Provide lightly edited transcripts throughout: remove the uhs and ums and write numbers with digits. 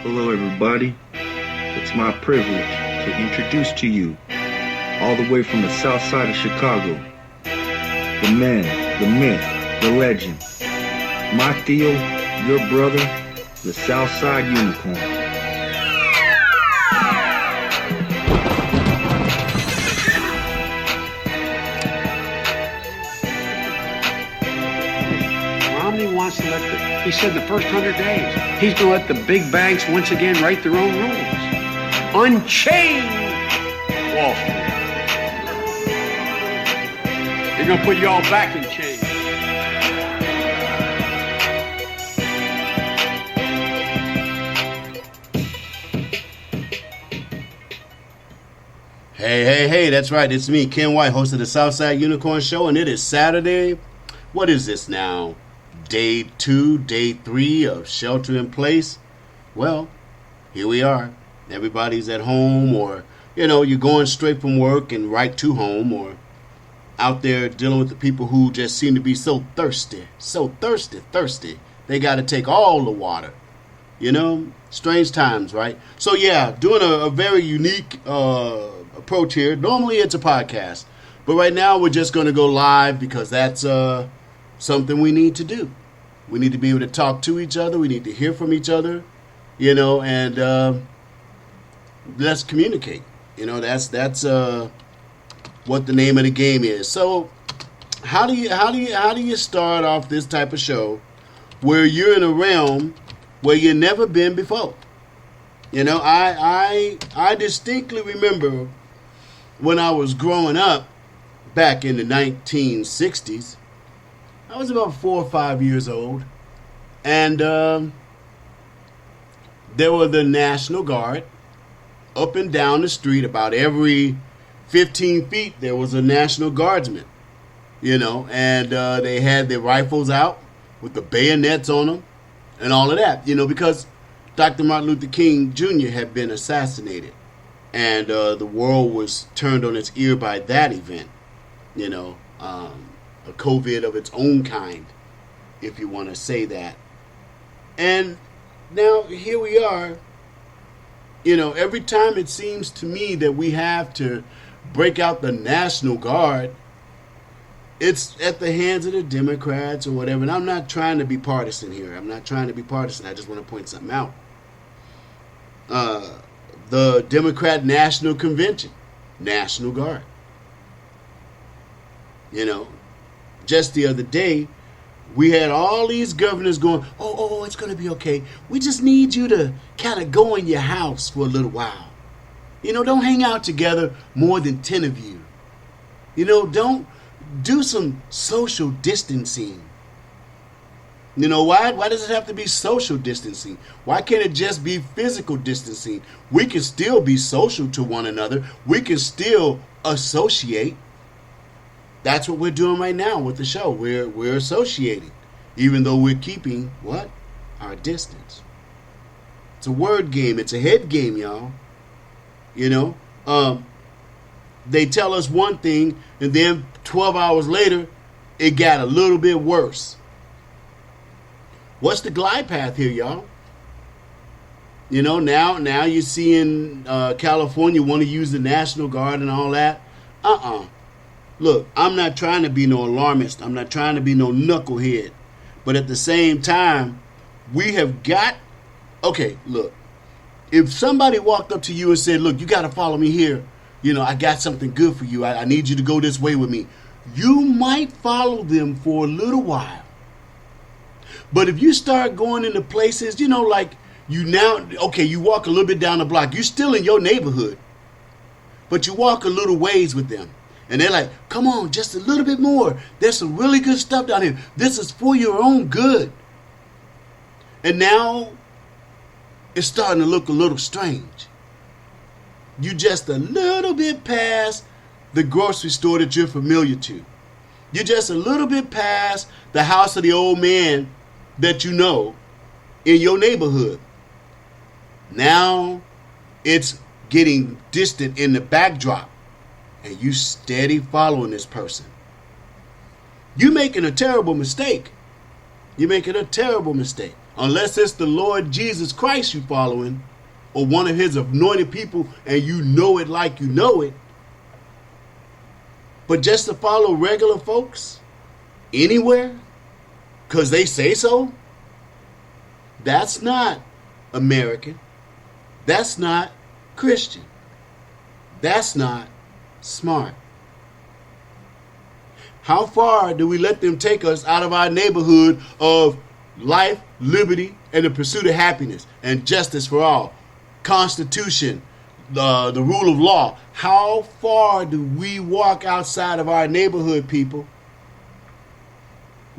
Hello, everybody. It's my privilege to introduce to you, all the way from the south side of Chicago, the man, the myth, the legend, my Theo, your brother, the Southside Unicorn. Romney wants to he said the first 100 days, he's going to let the big banks once again write their own rules. Unchain Wall Street. They're going to put you all back in chains. Hey, that's right. It's me, Ken White, host of the Southside Unicorn Show, and it is Saturday. What is this now? Day 2, day 3 of shelter in place? Well, here we are. Everybody's at home, or, you're going straight from work and right to home, or out there dealing with the people who just seem to be so thirsty. They got to take all the water. Strange times, right? So, yeah, doing a very unique approach here. Normally it's a podcast, but right now we're just going to go live because that's something we need to do. We need to be able to talk to each other. We need to hear from each other, and let's communicate. That's what the name of the game is. So how do you start off this type of show where you're in a realm where you've never been before? I distinctly remember when I was growing up back in the 1960s. I was about 4 or 5 years old, and there were the National Guard up and down the street. About every 15 feet there was a National Guardsman, and they had their rifles out with the bayonets on them and all of that, because Dr. Martin Luther King Jr. had been assassinated, and the world was turned on its ear by that event, a COVID of its own kind, if you want to say that. And now here we are. Every time it seems to me that we have to break out the National Guard, it's at the hands of the Democrats or whatever. And I'm not trying to be partisan here. I just want to point something out. The Democrat National Convention, National Guard. Just the other day, we had all these governors going, oh, it's going to be okay. We just need you to kind of go in your house for a little while. Don't hang out together more than 10 of you. Don't do some social distancing. Why? Why does it have to be social distancing? Why can't it just be physical distancing? We can still be social to one another. We can still associate. That's what we're doing right now with the show. We're associating, even though we're keeping what? Our distance. It's a word game. It's a head game, y'all. They tell us one thing, and then 12 hours later, it got a little bit worse. What's the glide path here, y'all? Now you're seeing California want to use the National Guard and all that. Look, I'm not trying to be no alarmist. I'm not trying to be no knucklehead. But at the same time, we have got... Okay, look. If somebody walked up to you and said, look, you got to follow me here. I got something good for you. I need you to go this way with me. You might follow them for a little while. But if you start going into places, you walk a little bit down the block. You're still in your neighborhood. But you walk a little ways with them. And they're like, come on, just a little bit more. There's some really good stuff down here. This is for your own good. And now it's starting to look a little strange. You just a little bit past the grocery store that you're familiar to. You're just a little bit past the house of the old man that you know in your neighborhood. Now it's getting distant in the backdrop. And you steady following this person. You're making a terrible mistake. unless it's the Lord Jesus Christ you following, or one of his anointed people, and you know it like you know it. But just to follow regular folks anywhere because they say so, that's not American. That's not Christian. That's not smart. How far do we let them take us out of our neighborhood of life, liberty, and the pursuit of happiness and justice for all? Constitution, the rule of law. How far do we walk outside of our neighborhood, people?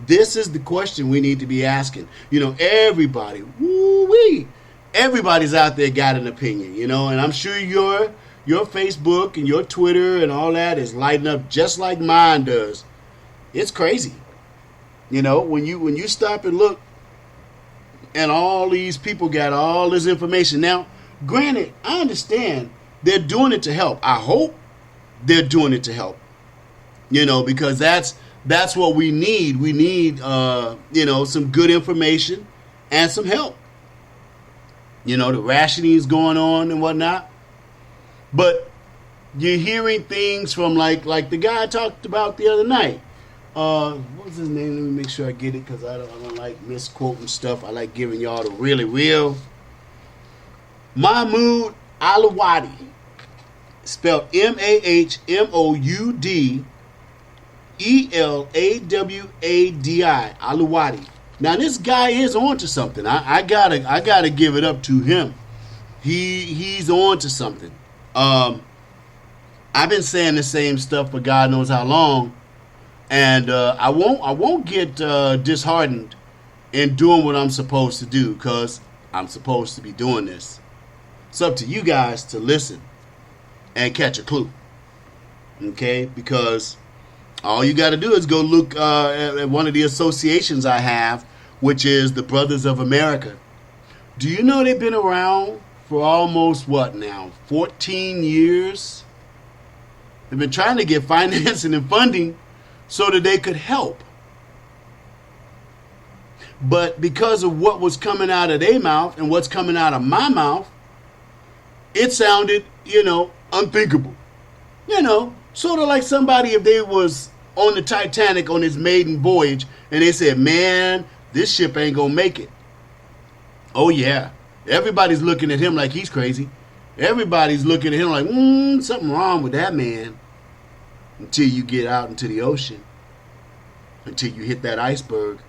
This is the question we need to be asking. You know, everybody, woo-wee, everybody's out there got an opinion, you know, and I'm sure your Facebook and your Twitter and all that is lighting up just like mine does. It's crazy. You know, when you stop and look, and all these people got all this information. Now, granted, I understand they're doing it to help. I hope they're doing it to help. You know, because that's what we need. We need, some good information and some help. You know, the rationing is going on and whatnot. But you're hearing things from like the guy I talked about the other night. What's his name? Let me make sure I get it because I don't like misquoting stuff. I like giving y'all the really real. Mahmoud Alawadi, spelled Mahmoud Elawadi. Alawadi. Now this guy is on to something. I gotta give it up to him. He's on to something. I've been saying the same stuff for God knows how long, and I won't get disheartened in doing what I'm supposed to do because I'm supposed to be doing this. It's up to you guys to listen and catch a clue, okay? Because all you got to do is go look at one of the associations I have, which is the Brothers of America. Do you know they've been around for almost, 14 years? They've been trying to get financing and funding so that they could help. But because of what was coming out of their mouth and what's coming out of my mouth, it sounded, unthinkable. Sort of like somebody if they was on the Titanic on its maiden voyage and they said, man, this ship ain't gonna make it. Oh yeah. Everybody's looking at him like he's crazy. Everybody's looking at him like, something wrong with that man. Until you get out into the ocean. Until you hit that iceberg.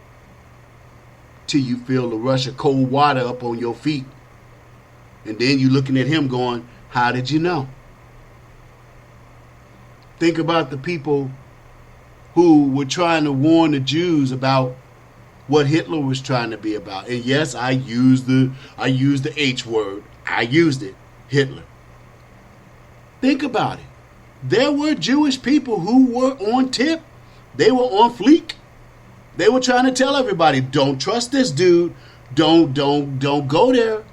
Till you feel the rush of cold water up on your feet. And then you're looking at him going, how did you know? Think about the people who were trying to warn the Jews about what Hitler was trying to be about. And yes, I used the H word. I used it. Hitler. Think about it. There were Jewish people who were on tip. They were on fleek. They were trying to tell everybody, don't trust this dude. Don't go there.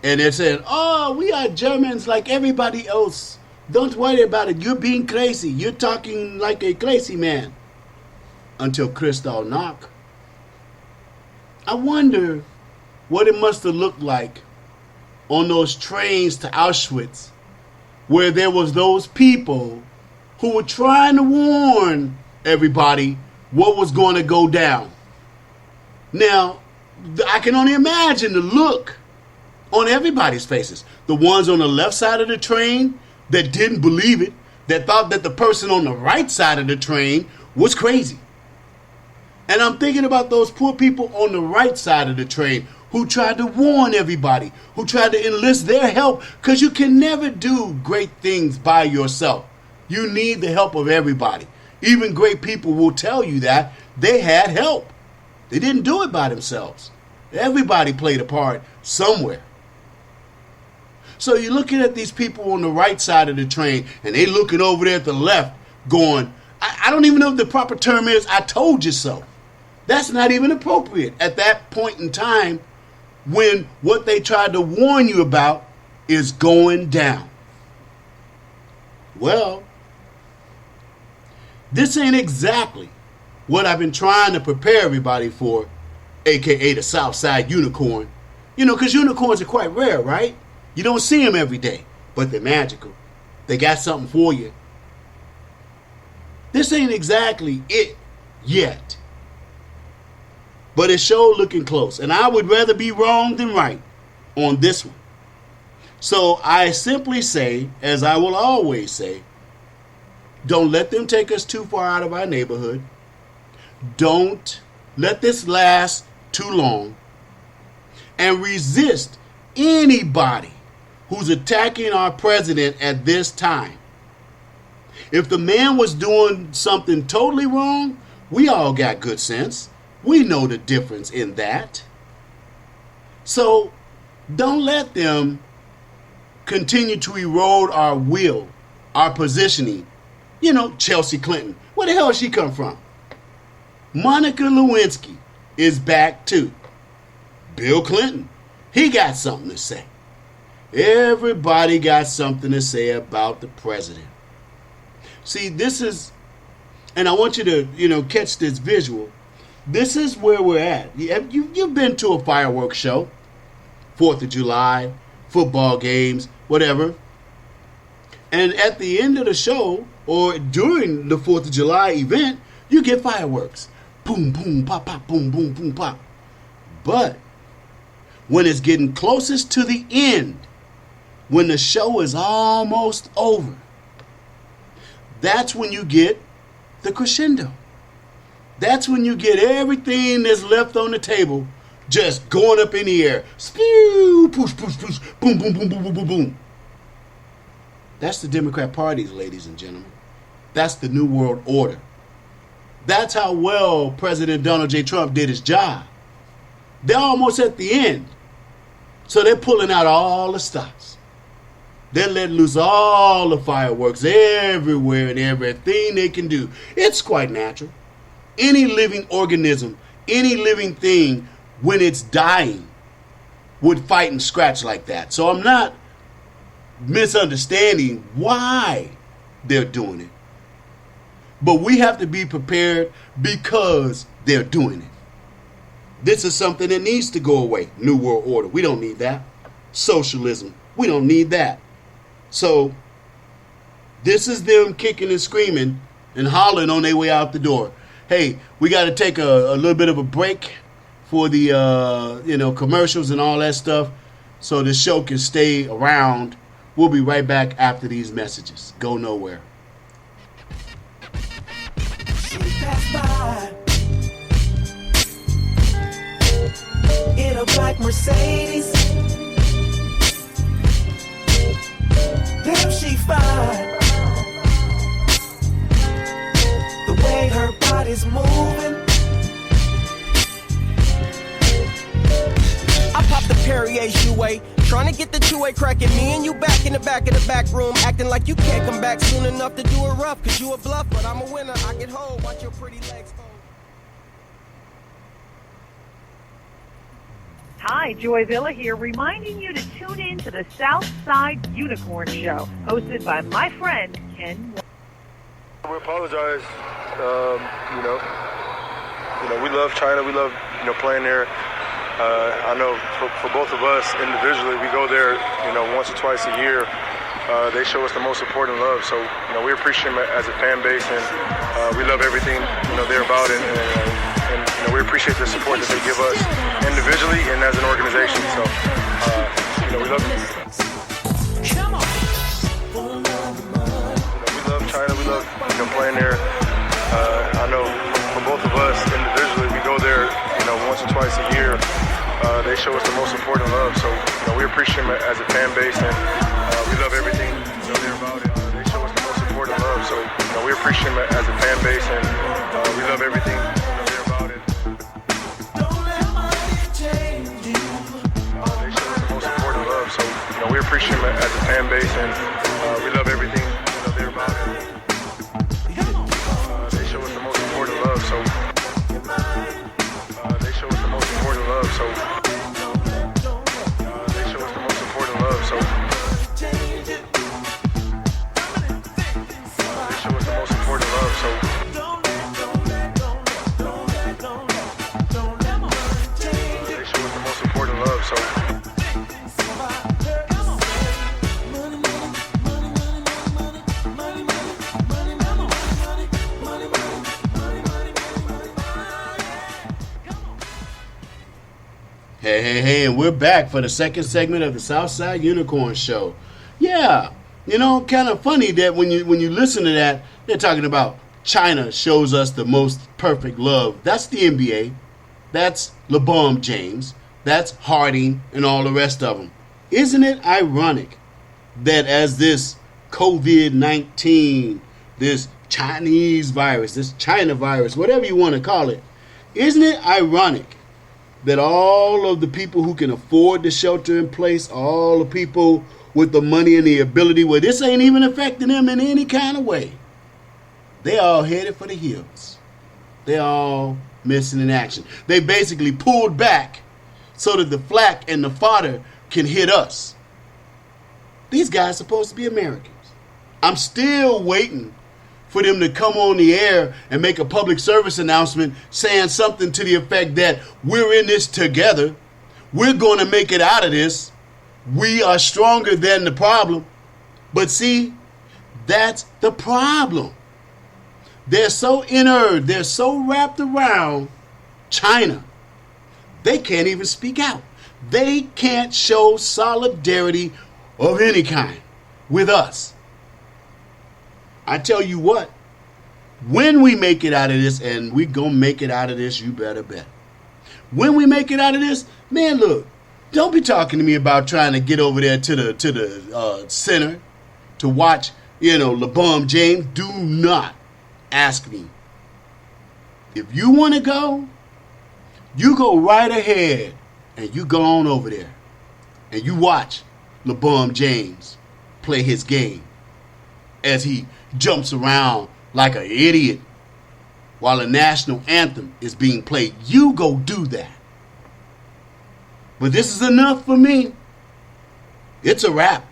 And they're saying, oh, we are Germans like everybody else. Don't worry about it. You're being crazy. You're talking like a crazy man. Until Kristallnacht. I wonder what it must have looked like on those trains to Auschwitz, where there was those people who were trying to warn everybody what was going to go down. Now, I can only imagine the look on everybody's faces. The ones on the left side of the train that didn't believe it, that thought that the person on the right side of the train was crazy. And I'm thinking about those poor people on the right side of the train who tried to warn everybody, who tried to enlist their help, because you can never do great things by yourself. You need the help of everybody. Even great people will tell you that they had help. They didn't do it by themselves. Everybody played a part somewhere. So you're looking at these people on the right side of the train, and they looking over there at the left going, I don't even know if the proper term is, I told you so. That's not even appropriate at that point in time when what they tried to warn you about is going down. Well, this ain't exactly what I've been trying to prepare everybody for a.k.a. the Southside Unicorn. You know, because unicorns are quite rare, right? You don't see them every day, but they're magical. They got something for you. This ain't exactly it yet, but it's sure looking close. And I would rather be wrong than right on this one. So I simply say, as I will always say, don't let them take us too far out of our neighborhood. Don't let this last too long. And resist anybody who's attacking our president at this time. If the man was doing something totally wrong, we all got good sense. We know the difference in that. So don't let them continue to erode our will, our positioning. You know, Chelsea Clinton. Where the hell did she come from? Monica Lewinsky is back too. Bill Clinton, he got something to say. Everybody got something to say about the president. See, this is, and I want you to, catch this visual. This is where we're at. You've been to a fireworks show, 4th of July, football games, whatever. And at the end of the show, or during the 4th of July event, you get fireworks. Boom, boom, pop, pop, boom, boom, boom, pop. But when it's getting closest to the end, when the show is almost over, that's when you get the crescendo. That's when you get everything that's left on the table just going up in the air. Spew, push, push, push, boom, boom, boom, boom, boom, boom, boom. That's the Democrat Party, ladies and gentlemen. That's the New World Order. That's how well President Donald J. Trump did his job. They're almost at the end. So they're pulling out all the stops. They're letting loose all the fireworks everywhere and everything they can do. It's quite natural. Any living organism, any living thing, when it's dying, would fight and scratch like that. So I'm not misunderstanding why they're doing it. But we have to be prepared because they're doing it. This is something that needs to go away. New World Order. We don't need that. Socialism. We don't need that. So this is them kicking and screaming and hollering on their way out the door. Hey, we got to take a little bit of a break for the commercials and all that stuff so the show can stay around. We'll be right back after these messages. Go nowhere. She passed by in a black Mercedes. Damn, she fine. The way her body's moving. I popped the Perrier Jouet, trying to get the two-way cracking. Me and you back in the back of the back room, acting like you can't come back soon enough to do it rough. Cause you a bluff, but I'm a winner. I get home, watch your pretty legs fold. Hi, Joy Villa here, reminding you to tune in to the Southside Unicorn Show, hosted by my friend Ken. We apologize. We love China. We love playing there. I know for both of us individually, we go there once or twice a year. They show us the most support and love. So we appreciate them as a fan base, and we love everything they're about, and we appreciate the support that they give us individually and as an organization. So we love them. We love China. We love playing there. I know for both of us individually, we go there once or twice a year. They show us the most support and love. So we appreciate them as a fan base, and we love everything they're about. They show us the most support and love. So we appreciate them as a fan base, and we love everything they're about. They show us the most support and love. So we appreciate them as a fan base, and we love everything they're about. They show us the most support and love. So they show us the most support and love. So they show us the most support and love. So they show us the most support and love. So Hey, and we're back for the second segment of the Southside Unicorn Show. Yeah, kind of funny that when you listen to that, they're talking about China shows us the most perfect love. That's the NBA. That's LeBron James. That's Harden and all the rest of them. Isn't it ironic that as this COVID-19, this Chinese virus, this China virus, whatever you want to call it, isn't it ironic that all of the people who can afford the shelter in place, all the people with the money and the ability where this ain't even affecting them in any kind of way, they all headed for the hills. They all missing in action. They basically pulled back so that the flack and the fodder can hit us. These guys are supposed to be Americans. I'm still waiting for them to come on the air and make a public service announcement saying something to the effect that we're in this together. We're going to make it out of this. We are stronger than the problem. But see, that's the problem. They're so inured, they're so wrapped around China, they can't even speak out. They can't show solidarity of any kind with us. I tell you what, when we make it out of this, and we gonna make it out of this, you better bet. When we make it out of this, man, look, don't be talking to me about trying to get over there to the center to watch, LeBron James. Do not ask me. If you want to go, you go right ahead and you go on over there and you watch LeBron James play his game as he jumps around like an idiot while the national anthem is being played. You go do that. But this is enough for me. It's a wrap.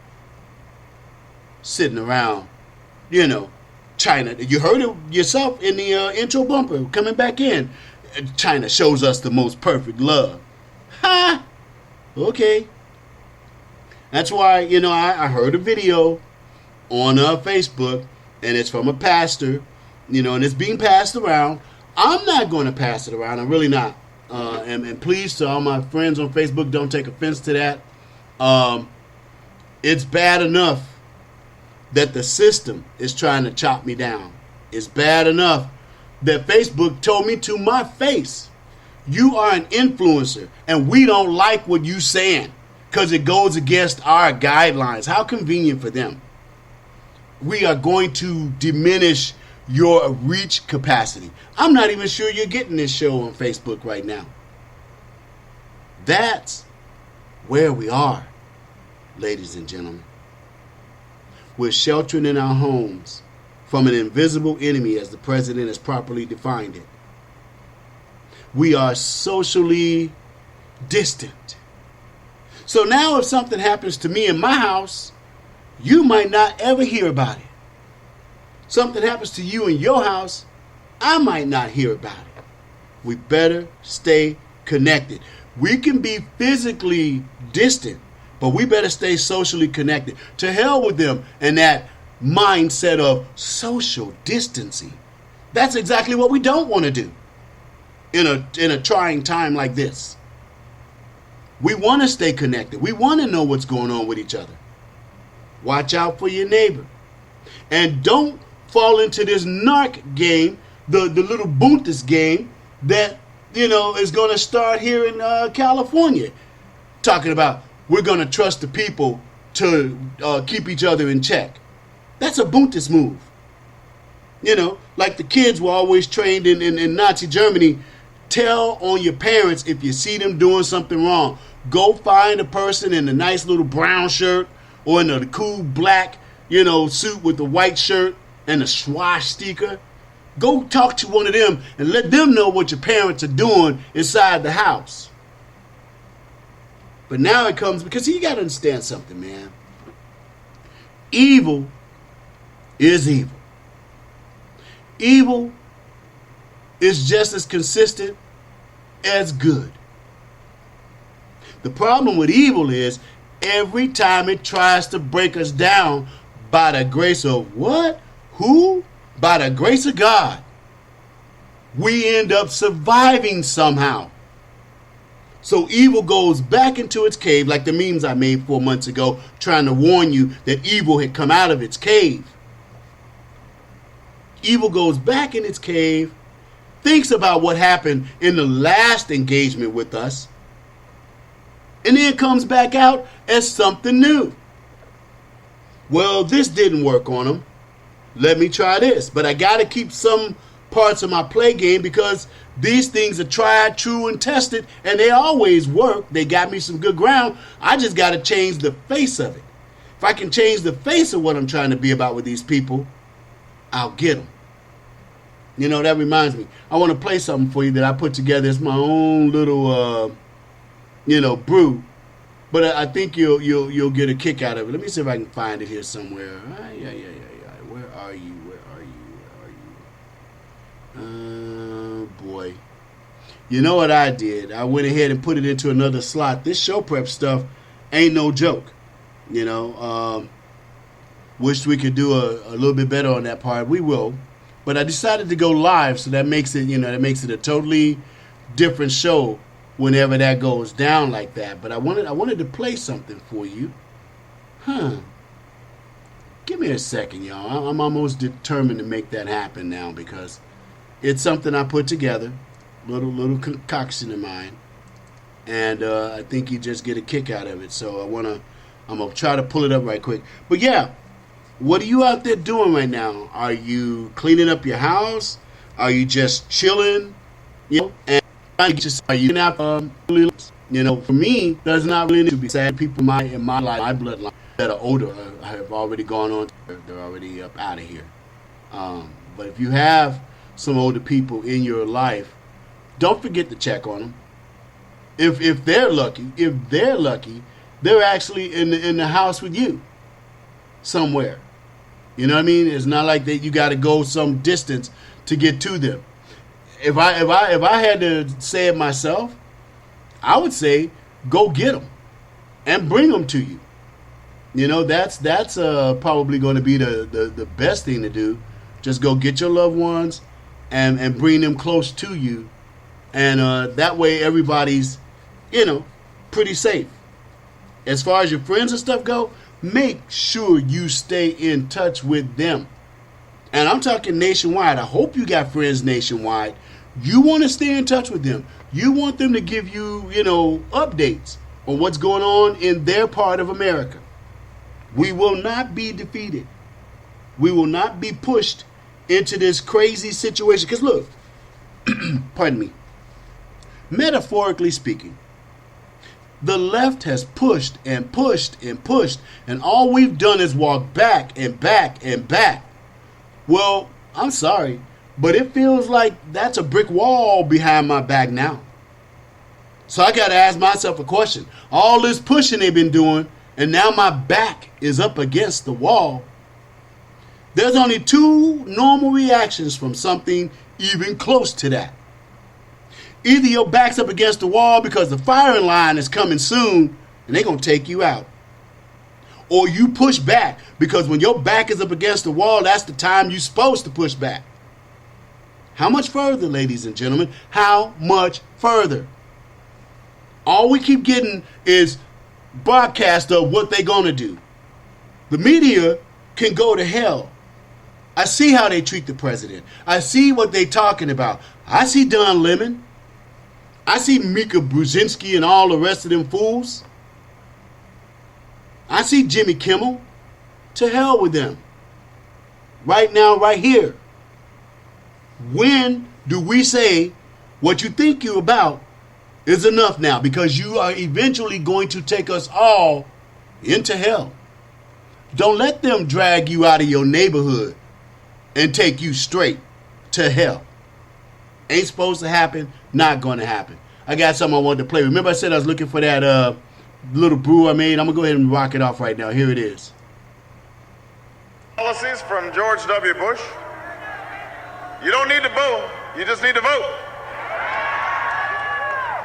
Sitting around, China. You heard it yourself in the intro bumper coming back in. China shows us the most perfect love. Ha! Okay. That's why, I heard a video on Facebook, and it's from a pastor, and it's being passed around. I'm not going to pass it around. I'm really not. And please, to all my friends on Facebook, don't take offense to that. It's bad enough that the system is trying to chop me down. It's bad enough that Facebook told me to my face, you are an influencer and we don't like what you saying because it goes against our guidelines. How convenient for them. We are going to diminish your reach capacity. I'm not even sure you're getting this show on Facebook right now. That's where we are, ladies and gentlemen. We're sheltering in our homes from an invisible enemy, as the president has properly defined it. We are socially distant. So now if something happens to me in my house, you might not ever hear about it. Something happens to you in your house, I might not hear about it. We better stay connected. We can be physically distant, but we better stay socially connected. To hell with them and that mindset of social distancing. That's exactly what we don't want to do in a trying time like this. We want to stay connected. We want to know what's going on with each other. Watch out for your neighbor. And don't fall into this narc game, the little Buntas game that, is going to start here in California. Talking about we're going to trust the people to keep each other in check. That's a Buntas move. Like the kids were always trained in Nazi Germany. Tell on your parents if you see them doing something wrong. Go find a person in a nice little brown shirt or in a cool black, suit with the white shirt and a swastika. Go talk to one of them and let them know what your parents are doing inside the house. But now it comes, because you got to understand something, man. Evil is evil. Evil is just as consistent as good. The problem with evil is every time it tries to break us down by the grace of what? Who? By the grace of God, we end up surviving somehow. So evil goes back into its cave, like the memes I made 4 months ago, trying to warn you that evil had come out of its cave. Evil goes back in its cave, thinks about what happened in the last engagement with us, and then comes back out as something new. Well, this didn't work on him. Let me try this. But I got to keep some parts of my play game because these things are tried, true, and tested, and they always work. They got me some good ground. I just got to change the face of it. If I can change the face of what I'm trying to be about with these people, I'll get them. You know, that reminds me. I want to play something for you that I put together. It's my own little, brew. But I think you'll get a kick out of it. Let me see if I can find it here somewhere. Yeah. Where are you? Boy. You know what I did? I went ahead and put it into another slot. This show prep stuff ain't no joke. Wished we could do a little bit better on that part. We will. But I decided to go live, so that makes it, a totally different show whenever that goes down like that. But I wanted to play something for you. Give me a second, y'all. I'm almost determined to make that happen now because it's something I put together, little concoction of mine, and I think you just get a kick out of it. So I'm gonna try to pull it up right quick. But yeah, what are you out there doing right now? Are you cleaning up your house? Are you just chilling? And are you out? For me, there's not really need to be sad. People in my life, my bloodline that are older have already gone on. They're already up out of here. But if you have some older people in your life, don't forget to check on them. If they're lucky, they're actually in the house with you somewhere. You know what I mean? It's not like that you got to go some distance to get to them. If I had to say it myself, I would say go get them and bring them to you. That's probably going to be the best thing to do. Just go get your loved ones and bring them close to you, and that way everybody's pretty safe. As far as your friends and stuff go, make sure you stay in touch with them. And I'm talking nationwide. I hope you got friends nationwide. You want to stay in touch with them. You want them to give you, updates on what's going on in their part of America. We will not be defeated. We will not be pushed into this crazy situation. Because look, pardon me, metaphorically speaking, the left has pushed and pushed and pushed, and all we've done is walk back and back and back. Well, I'm sorry, but it feels like that's a brick wall behind my back now. So I got to ask myself a question. All this pushing they've been doing, and now my back is up against the wall. There's only two normal reactions from something even close to that. Either your back's up against the wall because the firing line is coming soon and they're going to take you out. Or you push back because when your back is up against the wall, that's the time you're supposed to push back. How much further, ladies and gentlemen? How much further? All we keep getting is broadcast of what they're going to do. The media can go to hell. I see how they treat the president. I see what they're talking about. I see Don Lemon. I see Mika Brzezinski and all the rest of them fools. I see Jimmy Kimmel. To hell with them. Right now, right here. When do we say what you think you're about is enough now? Because you are eventually going to take us all into hell. Don't let them drag you out of your neighborhood and take you straight to hell. Ain't supposed to happen, not going to happen. I got something I wanted to play. Remember I said I was looking for that little brew I made? I'm going to go ahead and rock it off right now. Here it is. Policies from George W. Bush. You don't need to boo, you just need to vote.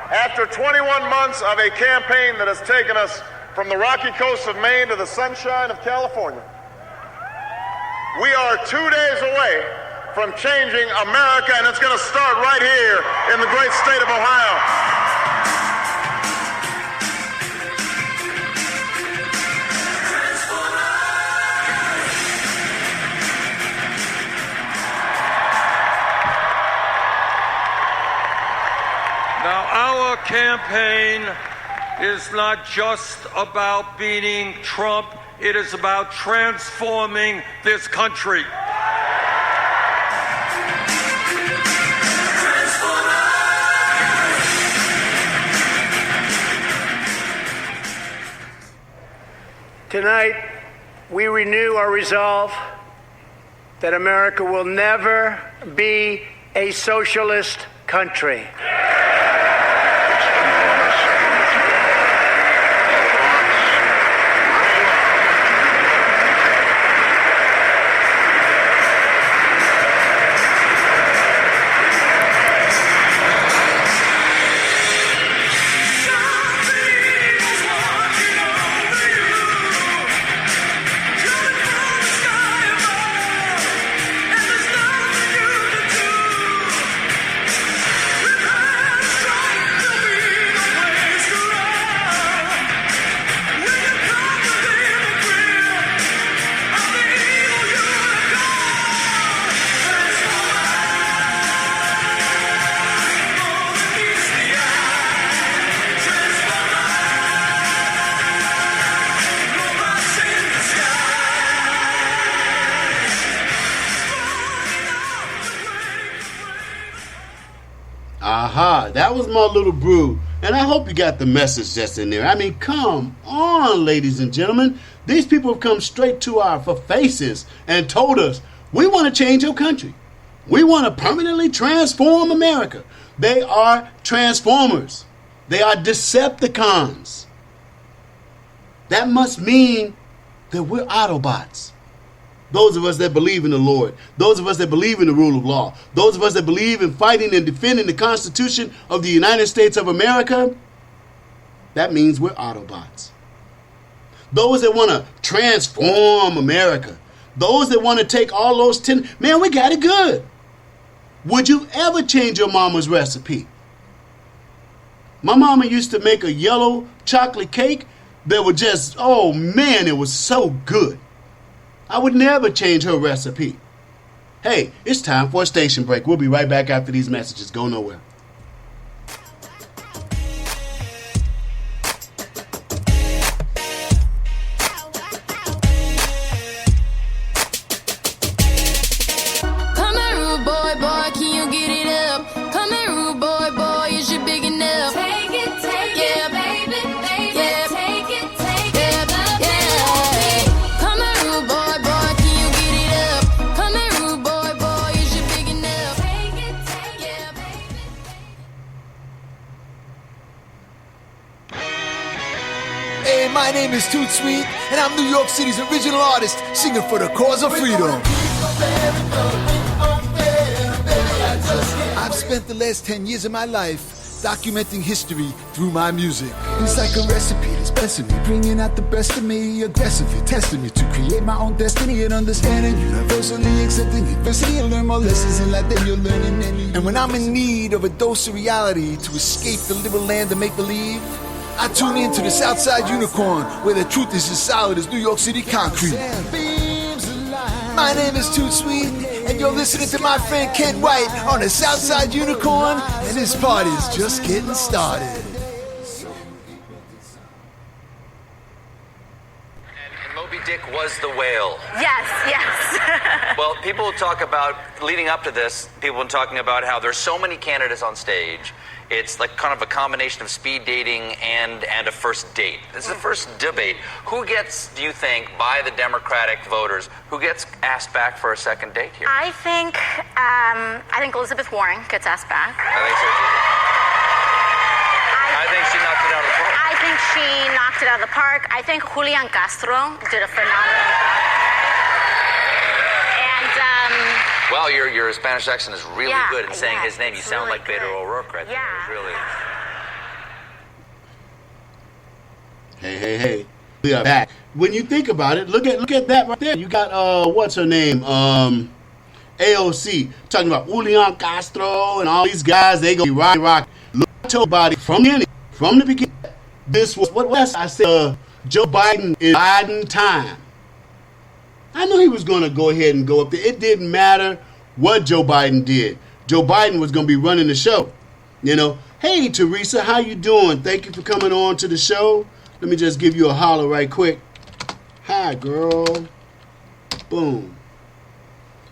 After 21 months of a campaign that has taken us from the rocky coast of Maine to the sunshine of California, we are 2 days away from changing America, and it's going to start right here in the great state of Ohio. Now, our campaign is not just about beating Trump. It is about transforming this country. Tonight, we renew our resolve that America will never be a socialist country. Aha, that was my little brew. And I hope you got the message that's in there. I mean, come on, ladies and gentlemen. These people have come straight to our faces and told us, we want to change your country. We want to permanently transform America. They are transformers. They are Decepticons. That must mean that we're Autobots. Those of us that believe in the Lord, those of us that believe in the rule of law, those of us that believe in fighting and defending the Constitution of the United States of America, that means we're Autobots. Those that want to transform America, those that want to take all those man, we got it good. Would you ever change your mama's recipe? My mama used to make a yellow chocolate cake that was just, oh man, it was so good. I would never change her recipe. Hey, it's time for a station break. We'll be right back after these messages. Go nowhere. Come here, rude boy, boy, can you get it up? Come here, rude boy, boy, is you big enough? Take it, yeah, baby, baby, yeah, take it, yeah, yeah. Come here, rude boy, boy, can you get it up? Come here, rude boy, boy, is you big enough? Take it, yeah, baby. Hey, my name is Toot Sweet, and I'm New York City's original artist, singing for the cause of freedom. I've spent the last 10 years of my life documenting history through my music. It's like a recipe that's blessing me, bringing out the best of me, aggressively testing me to create my own destiny and understanding, universally accepting adversity and learn more lessons in life than you'll learn in any. And when I'm in need of a dose of reality to escape the liberal land of make-believe, I tune in to the Southside Unicorn, where the truth is as solid as New York City concrete. My name is Toot Sweet, and you're listening to my friend Ken White on the Southside Unicorn, and this party is just getting started. And Moby Dick was the whale. Yes, yes. Well, people talk about, leading up to this, people have been talking about how there's so many candidates on stage. It's like kind of a combination of speed dating and a first date. This is the first debate. Who gets, do you think, by the Democratic voters, who gets asked back for a second date here? I think Elizabeth Warren gets asked back. I think she knocked it out of the park. I think she knocked it out of the park. I think Julian Castro did a phenomenal job. Well, your Spanish accent is really good in saying his name. You sound really like Beto O'Rourke right there. It's really... Hey. We are back. When you think about it, look at that right there. You got, what's her name? AOC. Talking about Julian Castro and all these guys. They gonna be rock. Look at your body from the beginning. This was, what was I said, Joe Biden is Biden time. I knew he was going to go ahead and go up there. It didn't matter what Joe Biden did. Joe Biden was going to be running the show. You know, Hey, Teresa, how you doing? Thank you for coming on to the show. Let me just give you a holler right quick. Hi, girl. Boom.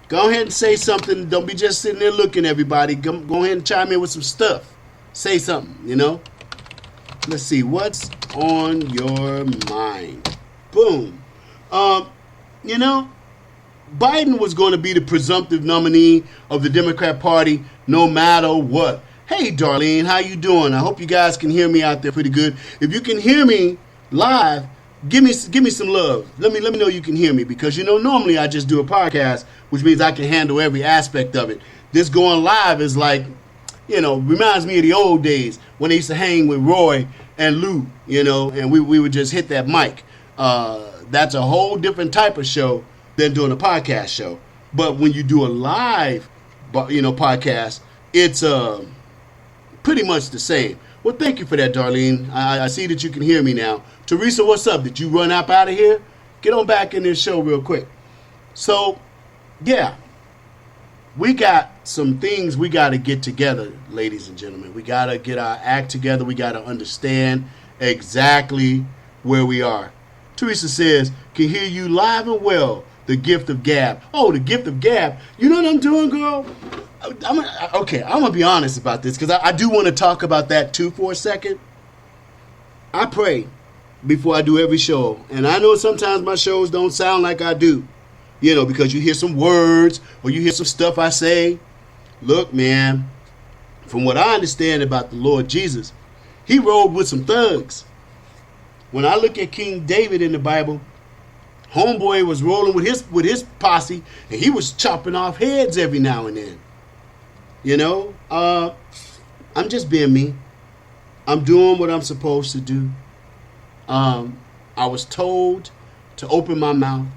Go ahead and say something. Don't be just sitting there looking, everybody. Go ahead and chime in with some stuff. Say something, you know. Let's see. What's on your mind? Boom. You know, Biden was going to be the presumptive nominee of the Democrat Party no matter what. Hey, Darlene, how you doing? I hope you guys can hear me out there pretty good. If you can hear me live, give me some love. Let me know you can hear me, because, you know, normally I just do a podcast, which means I can handle every aspect of it. This going live is like, you know, reminds me of the old days when they used to hang with Roy and Lou, you know, and we would just hit that mic. That's a whole different type of show than doing a podcast show. But when you do a live, you know, podcast, it's pretty much the same. Well, thank you for that, Darlene. I see that you can hear me now. Teresa, what's up? Did you run up out of here? Get on back in this show real quick. So, yeah, we got some things we got to get together, ladies and gentlemen. We got to get our act together. We got to understand exactly where we are. Teresa says, can hear you live and well. The gift of gab. Oh, the gift of gab. You know what I'm doing, girl? I'm going to be honest about this, because I do want to talk about that too for a second. I pray before I do every show. And I know sometimes my shows don't sound like I do, you know, because you hear some words or you hear some stuff I say. Look, man, from what I understand about the Lord Jesus, he rode with some thugs. When I look at King David in the Bible, homeboy was rolling with his posse, and he was chopping off heads every now and then. You know, I'm just being me. I'm doing what I'm supposed to do. I was told to open my mouth,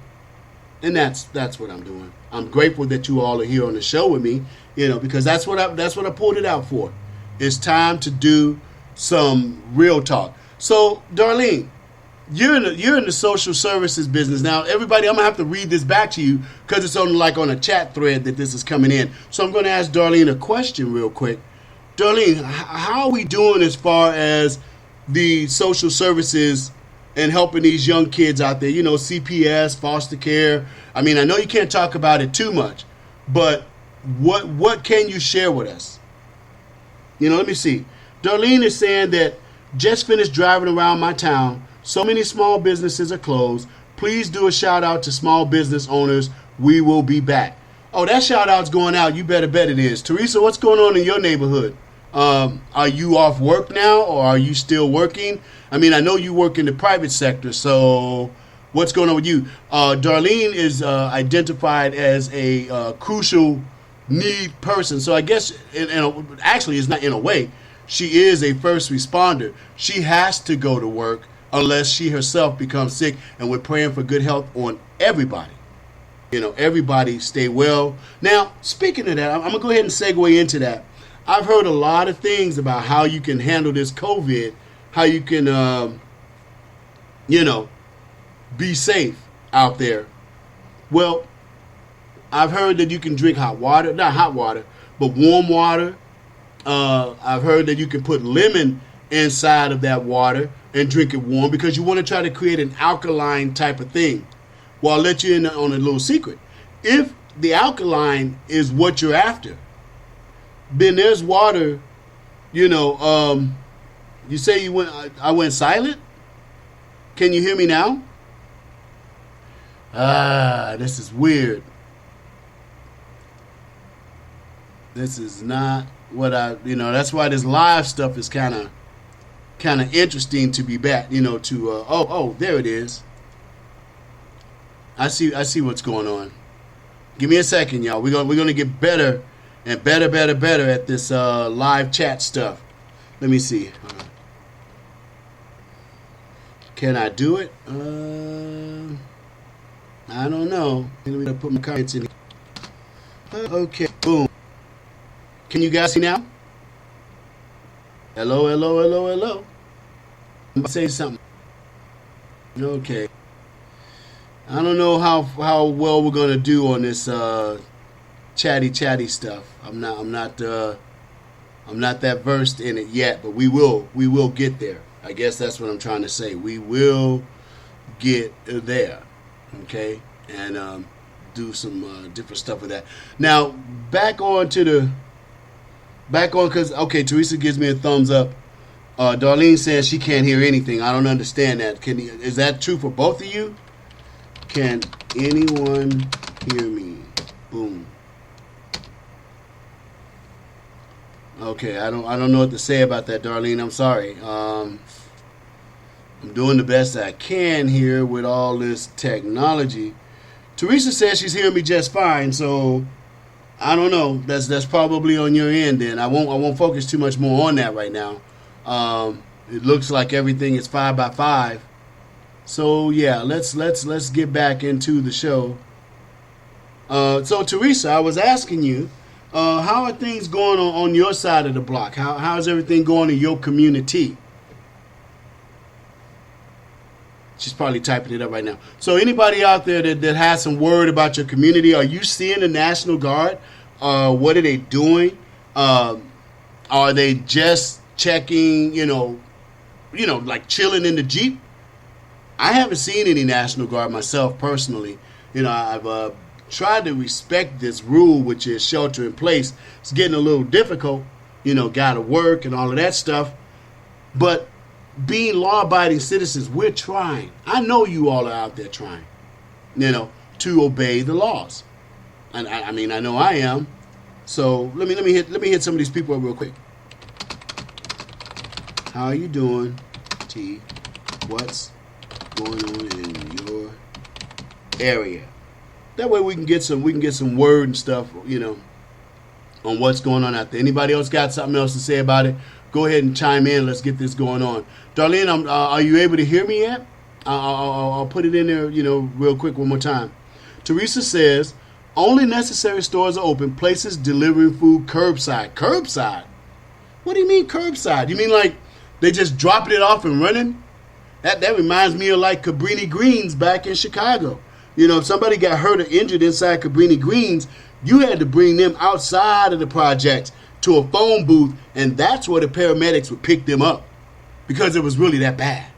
and that's what I'm doing. I'm grateful that you all are here on the show with me, you know, because that's what I pulled it out for. It's time to do some real talk. So, Darlene, you're in the social services business now. Everybody, I'm gonna have to read this back to you because it's on a chat thread that this is coming in. So I'm gonna ask Darlene a question real quick. Darlene, how are we doing as far as the social services and helping these young kids out there? You know, CPS, foster care. I mean, I know you can't talk about it too much, but what can you share with us? You know, let me see. Darlene is saying that just finished driving around my town. So many small businesses are closed. Please do a shout out to small business owners. We will be back. Oh, that shout out's going out. You better bet it is. Teresa, what's going on in your neighborhood? Are you off work now, or are you still working? I mean, I know you work in the private sector, so what's going on with you? Darlene is identified as a crucial need person. So I guess, actually, it's not in a way. She is a first responder. She has to go to work unless she herself becomes sick, and we're praying for good health on everybody. You know, everybody stay well. Now, speaking of that, I'm going to go ahead and segue into that. I've heard a lot of things about how you can handle this COVID, how you can, be safe out there. Well, I've heard that you can drink hot water, not hot water, but warm water. I've heard that you can put lemon inside of that water and drink it warm, because you want to try to create an alkaline type of thing. Well, I'll let you in on a little secret. If the alkaline is what you're after, then there's water, you say I went silent? Can you hear me now? This is weird. This is not what that's why this live stuff is kind of interesting to be back, there it is. I see what's going on. Give me a second, y'all. We're gonna get better and better at this live chat stuff. Let me see. Can I do it? I don't know. Let me put my comments in here. Okay, boom. Can you guys see now? Hello. I'm about to say something. Okay. I don't know how well we're gonna do on this chatty stuff. I'm not I'm not that versed in it yet, but we will get there. I guess that's what I'm trying to say. We will get there, okay, and do some different stuff with that. Now because okay, Teresa gives me a thumbs up. Darlene says she can't hear anything. I don't understand that. Is that true for both of you? Can anyone hear me? Boom. Okay, I don't know what to say about that, Darlene. I'm sorry. I'm doing the best I can here with all this technology. Teresa says she's hearing me just fine, so I don't know. That's probably on your end. Then I won't focus too much more on that right now. It looks like everything is 5 by 5. So yeah, let's get back into the show. So Teresa, I was asking you. How are things going on your side of the block? How's everything going in your community? She's probably typing it up right now. So anybody out there that has some word about your community, are you seeing the National Guard? What are they doing? Are they just checking, like chilling in the Jeep? I haven't seen any National Guard myself personally. I've try to respect this rule, which is shelter in place. It's getting a little difficult, gotta work and all of that stuff. But being law-abiding citizens, we're trying. I know you all are out there trying, to obey the laws. And I mean, I know I am. So let me hit some of these people up real quick. How are you doing, T? What's going on in your area? That way we can get some word and stuff, on what's going on out there. Anybody else got something else to say about it? Go ahead and chime in. Let's get this going on. Darlene, are you able to hear me yet? I'll put it in there, real quick one more time. Teresa says, only necessary stores are open. Places delivering food curbside. Curbside? What do you mean curbside? You mean like they just dropping it off and running? That reminds me of like Cabrini Greens back in Chicago. If somebody got hurt or injured inside Cabrini Greens, you had to bring them outside of the projects to a phone booth, and that's where the paramedics would pick them up because it was really that bad.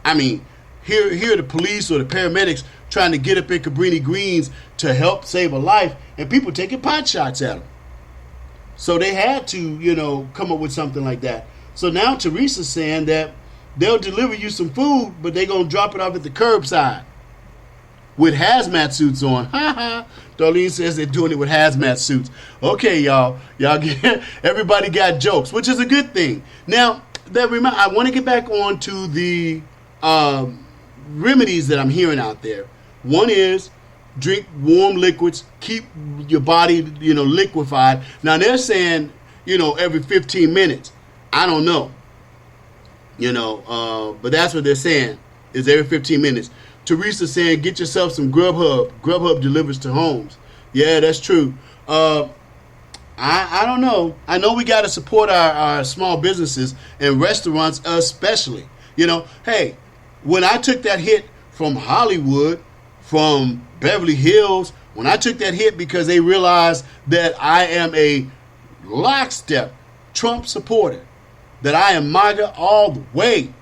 I mean, here the police or the paramedics trying to get up in Cabrini Greens to help save a life, and people taking pot shots at them. So they had to, come up with something like that. So now Teresa's saying that they'll deliver you some food, but they're going to drop it off at the curbside with hazmat suits on. Ha ha. Darlene says they're doing it with hazmat suits. Okay, y'all get, everybody got jokes, which is a good thing. Now, I want to get back on to the remedies that I'm hearing out there. One is drink warm liquids, keep your body, liquefied. Now they're saying, every 15 minutes. I don't know. But that's what they're saying, is every 15 minutes. Teresa saying, get yourself some Grubhub. Grubhub delivers to homes. Yeah, that's true. I don't know. I know we got to support our small businesses and restaurants especially. Hey, when I took that hit from Hollywood, from Beverly Hills, when I took that hit because they realized that I am a lockstep Trump supporter, that I am MAGA all the way.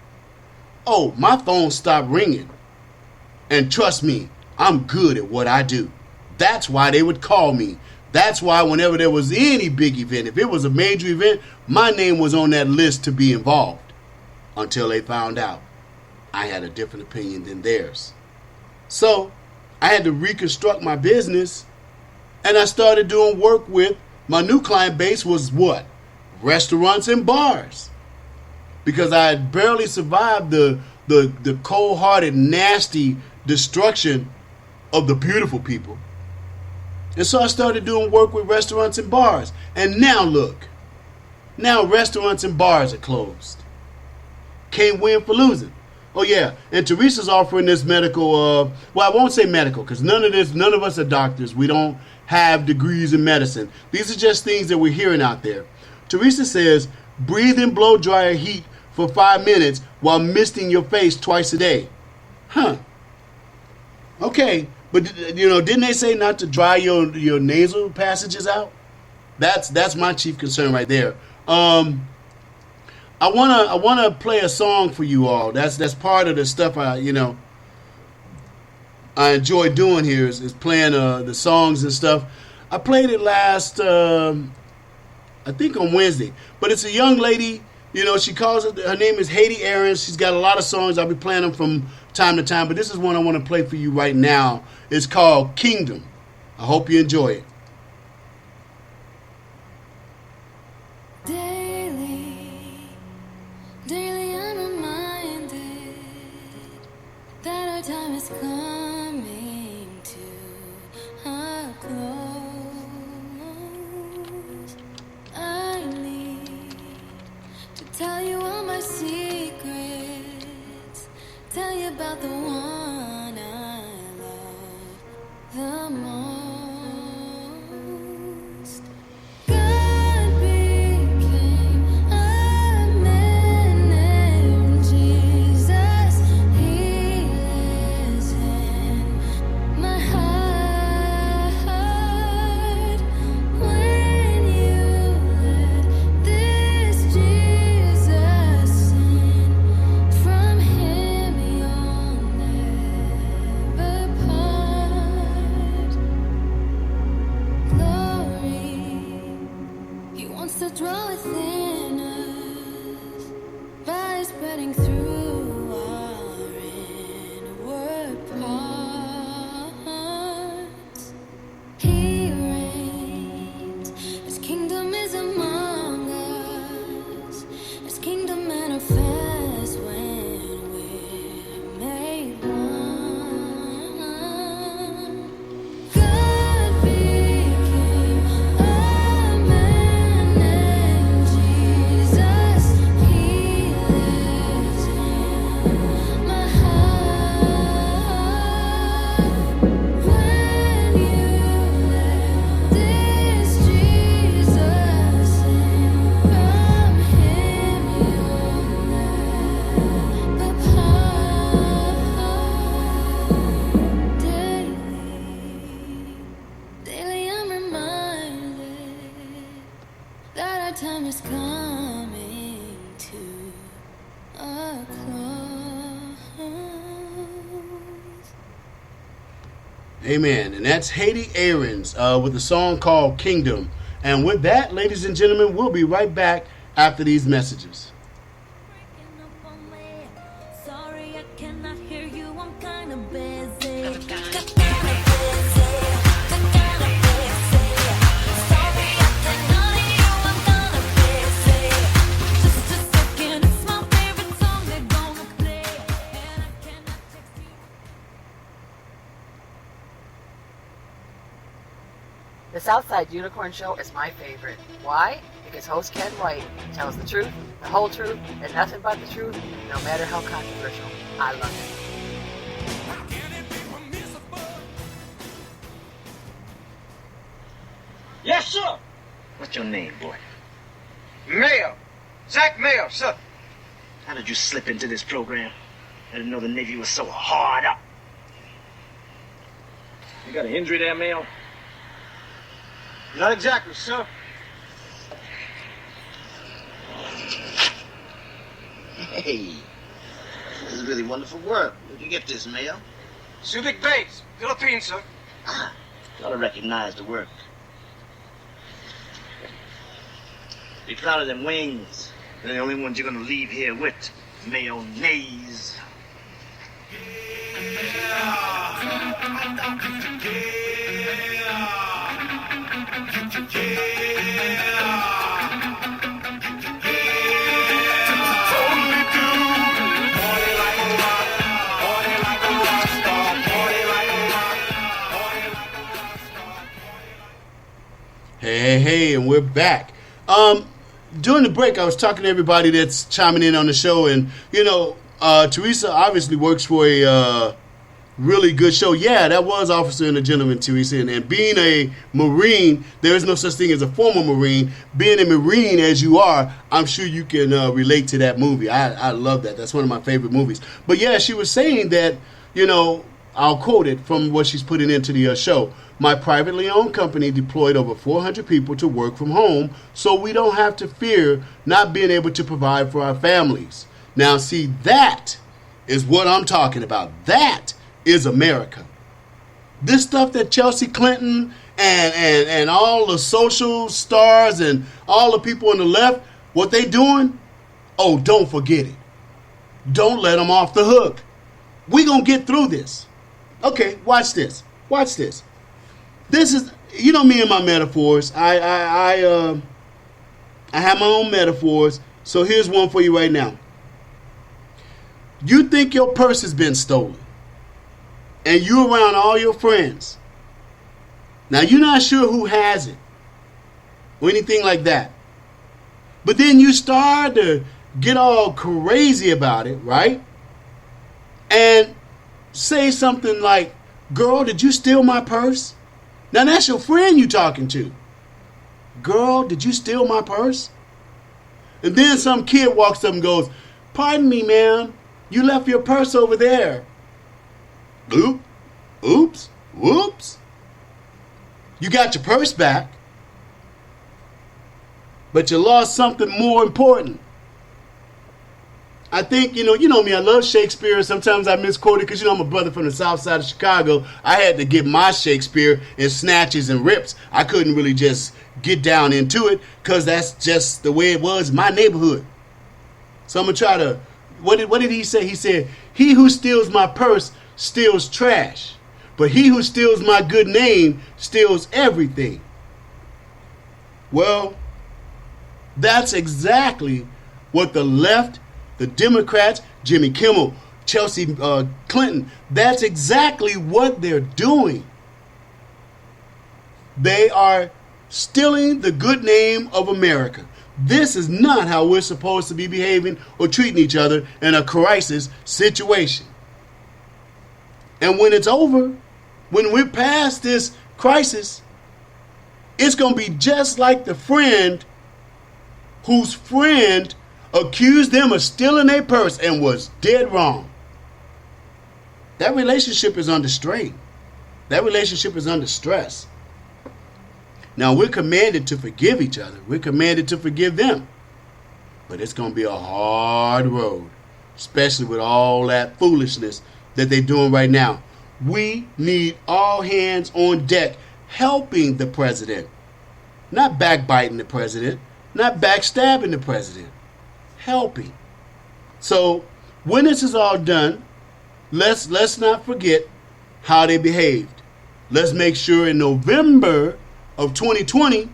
Oh, my phone stopped ringing. And trust me, I'm good at what I do. That's why they would call me. That's why whenever there was any big event, if it was a major event, my name was on that list to be involved. Until they found out I had a different opinion than theirs. So I had to reconstruct my business, and I started doing work with my new client base was what? Restaurants and bars. Because I had barely survived the cold-hearted, nasty destruction of the beautiful people. And so I started doing work with restaurants and bars. And now look. Now restaurants and bars are closed. Can't win for losing. Oh yeah, and Teresa's offering this medical, well, I won't say medical, because none of us are doctors. We don't have degrees in medicine. These are just things that we're hearing out there. Teresa says, breathe in blow dryer heat for 5 minutes while misting your face twice a day. Huh. Okay, but didn't they say not to dry your nasal passages out? That's my chief concern right there. I wanna play a song for you all. That's part of the stuff I enjoy doing here is playing the songs and stuff. I played it last I think on Wednesday, but it's a young lady. She calls it. Her name is Haiti Aarons. She's got a lot of songs. I'll be playing them from time to time, but this is one I want to play for you right now. It's called Kingdom. I hope you enjoy it. Daily I'm reminded that our time is coming to a close. I need to tell you all my secrets, tell you about the one I love the most. God became a man named Jesus. He lives in my heart. When you let this Jesus in, from him you'll never part. Glory, he wants to dwell within us by spreading through our inward parts. He reigns, his kingdom is among us, his kingdom manifests when we're made one. God became a man named Jesus. He lives in my heart. When you let this Jesus in, from him you'll never part. Daily I'm reminded that our time is coming to a close. Amen. And that's Haiti Aarons with a song called Kingdom. And with that, ladies and gentlemen, we'll be right back after these messages. Sorry, I cannot hear you. I'm kind of busy. The Southside Unicorn Show is my favorite. Why? Because host Ken White tells the truth, the whole truth, and nothing but the truth, no matter how controversial. I love it. Yes, sir. What's your name, boy? Mayo. Zach Mayo, sir. How did you slip into this program? I didn't know the Navy was so hard up. You got an injury there, Mayo? Not exactly, sir. Hey, this is really wonderful work. Where'd you get this, Mayo? Subic Base, Philippines, sir. You ought to recognize the work. Be proud of them wings. They're the only ones you're gonna leave here with. Mayonnaise. Hey, and we're back. During the break, I was talking to everybody that's chiming in on the show, and Teresa obviously works for a really good show. Yeah, that was Officer and a Gentleman, Teresa, and being a Marine, there is no such thing as a former Marine. Being a Marine as you are, I'm sure you can relate to that movie. I love that. That's one of my favorite movies. But yeah, she was saying that, I'll quote it from what she's putting into the show. My privately owned company deployed over 400 people to work from home so we don't have to fear not being able to provide for our families. Now, see, that is what I'm talking about. That is America. This stuff that Chelsea Clinton and all the social stars and all the people on the left, what they doing? Oh, don't forget it. Don't let them off the hook. We gonna get through this. Okay, watch this. Watch this. This is, you know me and my metaphors. I have my own metaphors. So here's one for you right now. You think your purse has been stolen, and you around all your friends. Now you're not sure who has it or anything like that. But then you start to get all crazy about it, right? And say something like, girl, did you steal my purse? Now that's your friend you talking to. Girl, did you steal my purse? And then some kid walks up and goes, pardon me, ma'am, you left your purse over there. Oops, whoops. You got your purse back, but you lost something more important. I think, you know me, I love Shakespeare. Sometimes I misquote it because, I'm a brother from the south side of Chicago. I had to get my Shakespeare in snatches and rips. I couldn't really just get down into it because that's just the way it was in my neighborhood. So I'm going to try to, what did he say? He said, he who steals my purse steals trash, but he who steals my good name steals everything. Well, that's exactly what the left, the Democrats, Jimmy Kimmel, Chelsea Clinton, that's exactly what they're doing. They are stealing the good name of America. This is not how we're supposed to be behaving or treating each other in a crisis situation. And when it's over, when we're past this crisis, it's going to be just like the friend whose friend accused them of stealing their purse and was dead wrong. That relationship is under strain. That relationship is under stress. Now, we're commanded to forgive each other. We're commanded to forgive them. But it's going to be a hard road, especially with all that foolishness that they're doing right now. We need all hands on deck helping the president, not backbiting the president, not backstabbing the president. Helping. So when this is all done, let's not forget how they behaved. Let's make sure in November of 2020,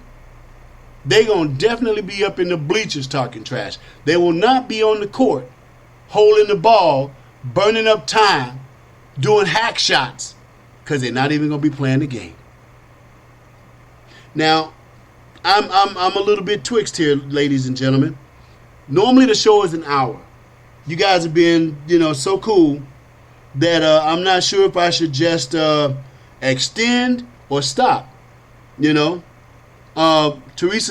they're going to definitely be up in the bleachers talking trash. They will not be on the court holding the ball, burning up time, doing hack shots, because they're not even going to be playing the game. Now, I'm a little bit twixt here, ladies and gentlemen. Normally the show is an hour. You guys have been, so cool that I'm not sure if I should just extend or stop. Teresa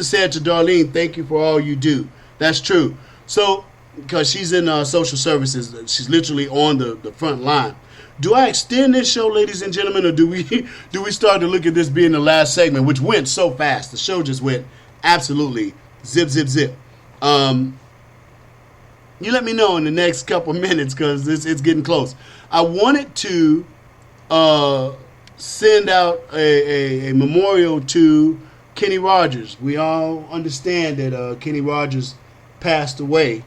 said to Darlene, thank you for all you do. That's true. So, because she's in social services, she's literally on the front line. Do I extend this show, ladies and gentlemen, or do we start to look at this being the last segment, which went so fast? The show just went absolutely zip, zip, zip. You let me know in the next couple minutes because it's getting close. I wanted to send out a memorial to Kenny Rogers. We all understand that Kenny Rogers passed away.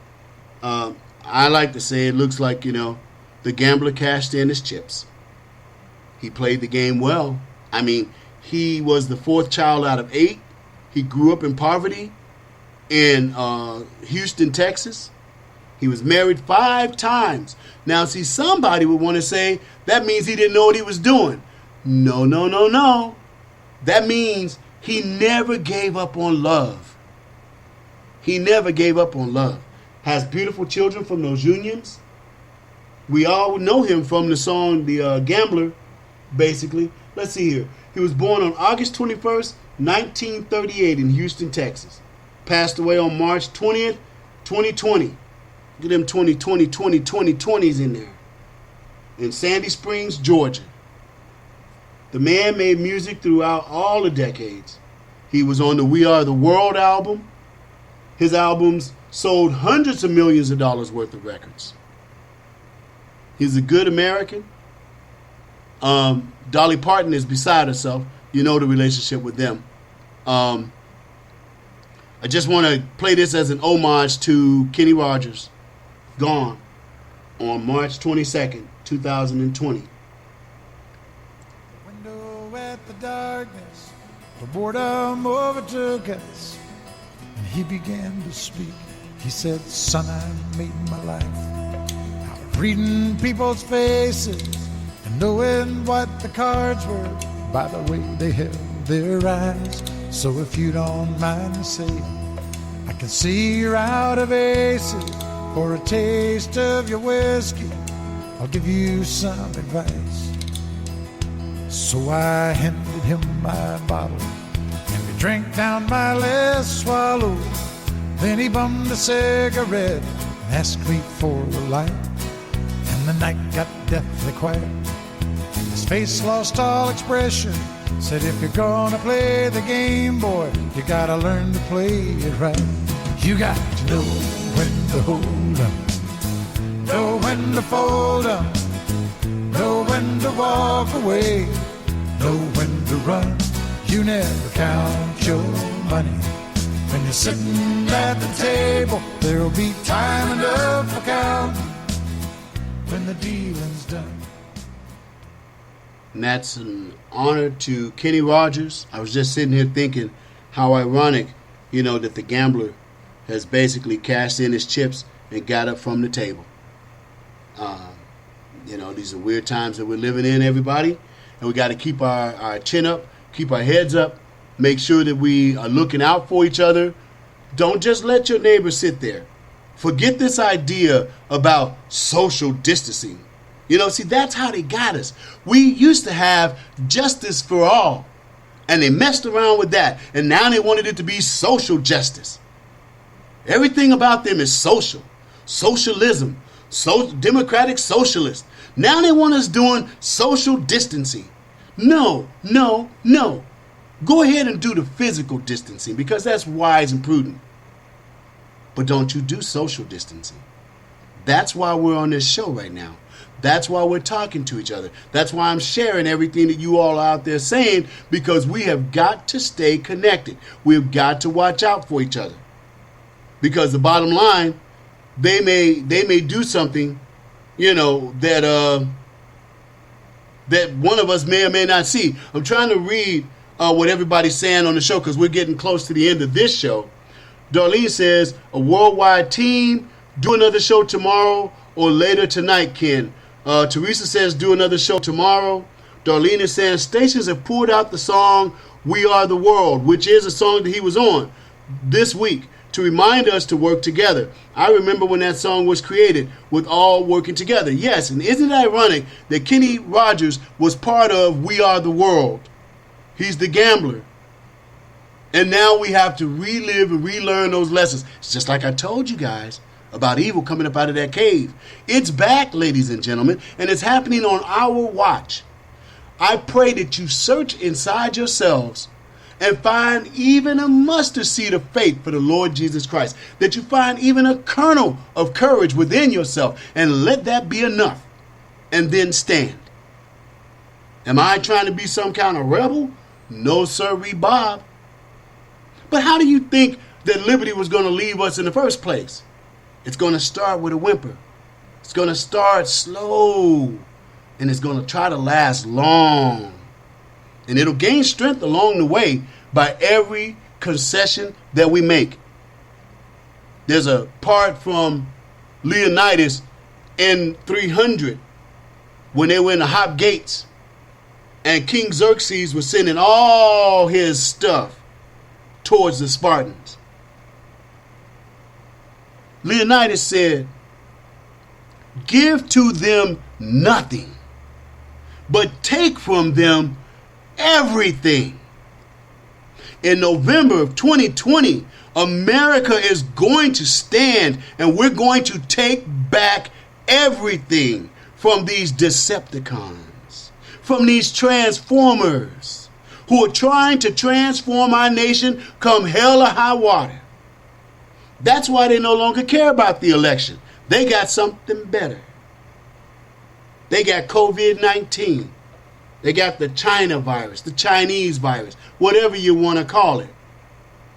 I like to say it looks like, the gambler cashed in his chips. He played the game well. I mean, he was the fourth child out of 8. He grew up in poverty in Houston, Texas. He was married 5 times. Now, see, somebody would want to say that means he didn't know what he was doing. No, no, no, no. That means he never gave up on love. He never gave up on love. Has beautiful children from those unions. We all know him from the song The Gambler, basically. Let's see here. He was born on August 21st, 1938 in Houston, Texas. Passed away on March 20th, 2020. Get them 2020s in there. in Sandy Springs, Georgia. The man made music throughout all the decades. He was on the We Are the World album. His albums sold hundreds of millions of dollars worth of records. He's a good American. Dolly Parton is beside herself. You know the relationship with them. I just want to play this as an homage to Kenny Rogers, gone on March 22nd, 2020. Window at the darkness, the boredom overtook us, and he began to speak. He said, son, I made my life out of reading people's faces and knowing what the cards were by the way they held their eyes. So if you don't mind me saying, I can see you're out of aces. For a taste of your whiskey, I'll give you some advice. So I handed him my bottle, and we drank down my last swallow. Then he bummed a cigarette and asked me for a light. And the night got deathly quiet. His face lost all expression. Said, if you're gonna play the game, boy, you gotta learn to play it right. You got to know when to hold up, know when to fold up, know when to walk away, know when to run. You never count your money. When you're sitting at the table, there'll be time enough for counting when the dealing's done. And that's an honor to Kenny Rogers. I was just sitting here thinking how ironic, that the gambler has basically cashed in his chips and got up from the table. These are weird times that we're living in, everybody. And we got to keep our chin up, keep our heads up, make sure that we are looking out for each other. Don't just let your neighbor sit there. Forget this idea about social distancing. See, that's how they got us. We used to have justice for all, and they messed around with that, and now they wanted it to be social justice. Everything about them is social. Socialism. Democratic socialist. Now they want us doing social distancing. No. Go ahead and do the physical distancing because that's wise and prudent. But don't you do social distancing. That's why we're on this show right now. That's why we're talking to each other. That's why I'm sharing everything that you all are out there saying, because we have got to stay connected. We've got to watch out for each other. Because the bottom line, they may do something, that one of us may or may not see. I'm trying to read what everybody's saying on the show because we're getting close to the end of this show. Darlene says, a worldwide team, do another show tomorrow or later tonight, Ken. Teresa says, do another show tomorrow. Darlene is saying, stations have pulled out the song We Are the World, which is a song that he was on this week, to remind us to work together. I remember when that song was created with all working together. Yes, and isn't it ironic that Kenny Rogers was part of We Are the World? He's the gambler. And now we have to relive and relearn those lessons. It's just like I told you guys about evil coming up out of that cave. It's back, ladies and gentlemen, and it's happening on our watch. I pray that you search inside yourselves and find even a mustard seed of faith for the Lord Jesus Christ. That you find even a kernel of courage within yourself and let that be enough. And then stand. Am I trying to be some kind of rebel? No, sirree, Bob. But how do you think that liberty was going to leave us in the first place? It's going to start with a whimper. It's going to start slow. And it's going to try to last long. And it'll gain strength along the way by every concession that we make. There's a part from Leonidas in 300 when they were in the Hop Gates. And King Xerxes was sending all his stuff towards the Spartans. Leonidas said, give to them nothing, but take from them everything. In November of 2020, America is going to stand and we're going to take back everything from these Decepticons, from these Transformers who are trying to transform our nation come hell or high water. That's why they no longer care about the election. They got something better. They got COVID-19. They got the China virus, the Chinese virus, whatever you want to call it.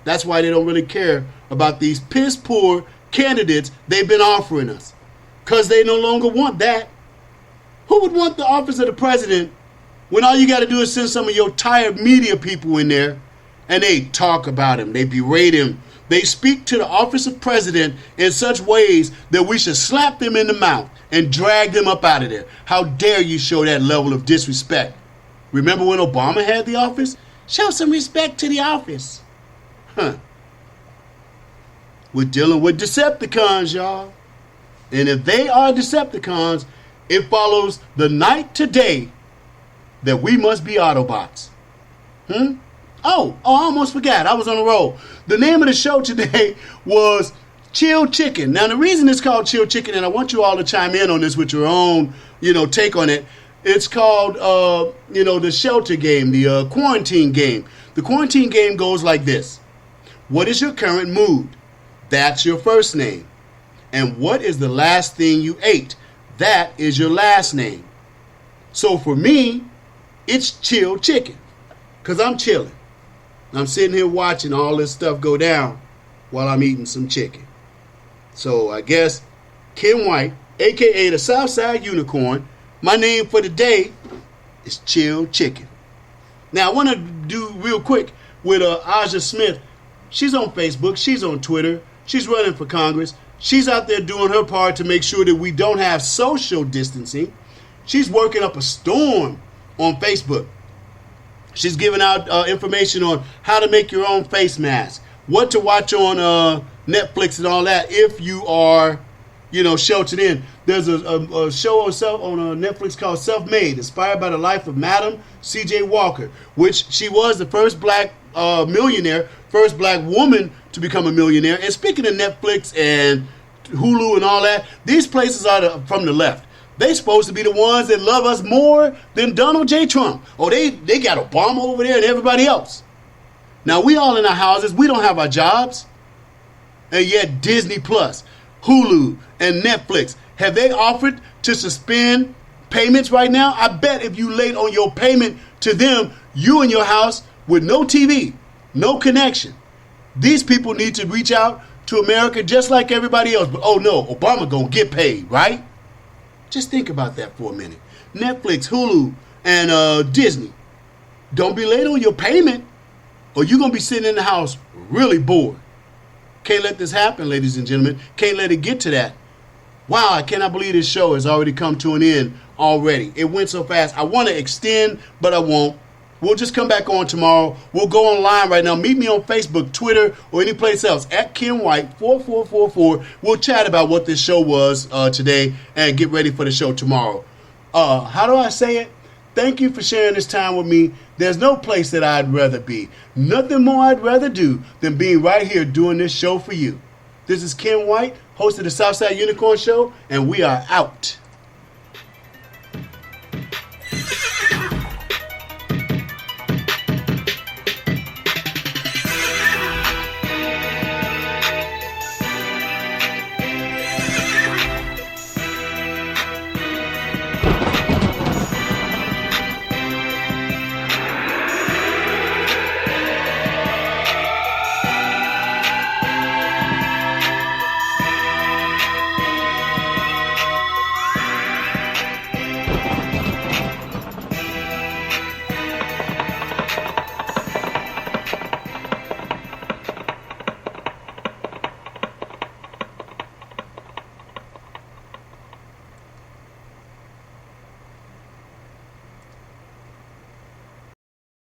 That's why they don't really care about these piss poor candidates they've been offering us. Because they no longer want that. Who would want the office of the president when all you got to do is send some of your tired media people in there and they talk about him, they berate him, they speak to the office of president in such ways that we should slap them in the mouth and drag them up out of there? How dare you show that level of disrespect? Remember when Obama had the office? Show some respect to the office. We're dealing with Decepticons, y'all. And if they are Decepticons, it follows the night to day that we must be Autobots. Oh, I almost forgot. I was on a roll. The name of the show today was Chill Chicken. Now, the reason it's called Chill Chicken, and I want you all to chime in on this with your own, take on it. It's called, the shelter game, the quarantine game. The quarantine game goes like this. What is your current mood? That's your first name. And what is the last thing you ate? That is your last name. So for me, it's Chill Chicken, because I'm chilling. I'm sitting here watching all this stuff go down while I'm eating some chicken. So I guess Ken White, a.k.a. the Southside Unicorn, my name for the day is Chill Chicken. Now, I want to do real quick with Aja Smith. She's on Facebook. She's on Twitter. She's running for Congress. She's out there doing her part to make sure that we don't have social distancing. She's working up a storm on Facebook. She's giving out information on how to make your own face mask, what to watch on Netflix and all that if you are, sheltered in. There's a show on Netflix called Self-Made, inspired by the life of Madam C.J. Walker, which she was the first black millionaire, first black woman to become a millionaire. And speaking of Netflix and Hulu and all that, these places are from the left. They supposed to be the ones that love us more than Donald J. Trump. Oh, they got Obama over there and everybody else. Now, we all in our houses. We don't have our jobs. And yet Disney Plus, Hulu, and Netflix, have they offered to suspend payments right now? I bet if you late on your payment to them, you in your house with no TV, no connection. These people need to reach out to America just like everybody else. But oh no, Obama gonna get paid, right? Just think about that for a minute. Netflix, Hulu, and Disney. Don't be late on your payment or you're going to be sitting in the house really bored. Can't let this happen, ladies and gentlemen. Can't let it get to that. Wow, I cannot believe this show has already come to an end already. It went so fast. I want to extend, but I won't. We'll just come back on tomorrow. We'll go online right now. Meet me on Facebook, Twitter, or any place else at Ken White 4444. We'll chat about what this show was today and get ready for the show tomorrow. How do I say it? Thank you for sharing this time with me. There's no place that I'd rather be. Nothing more I'd rather do than being right here doing this show for you. This is Ken White, host of the Southside Unicorn Show, and we are out.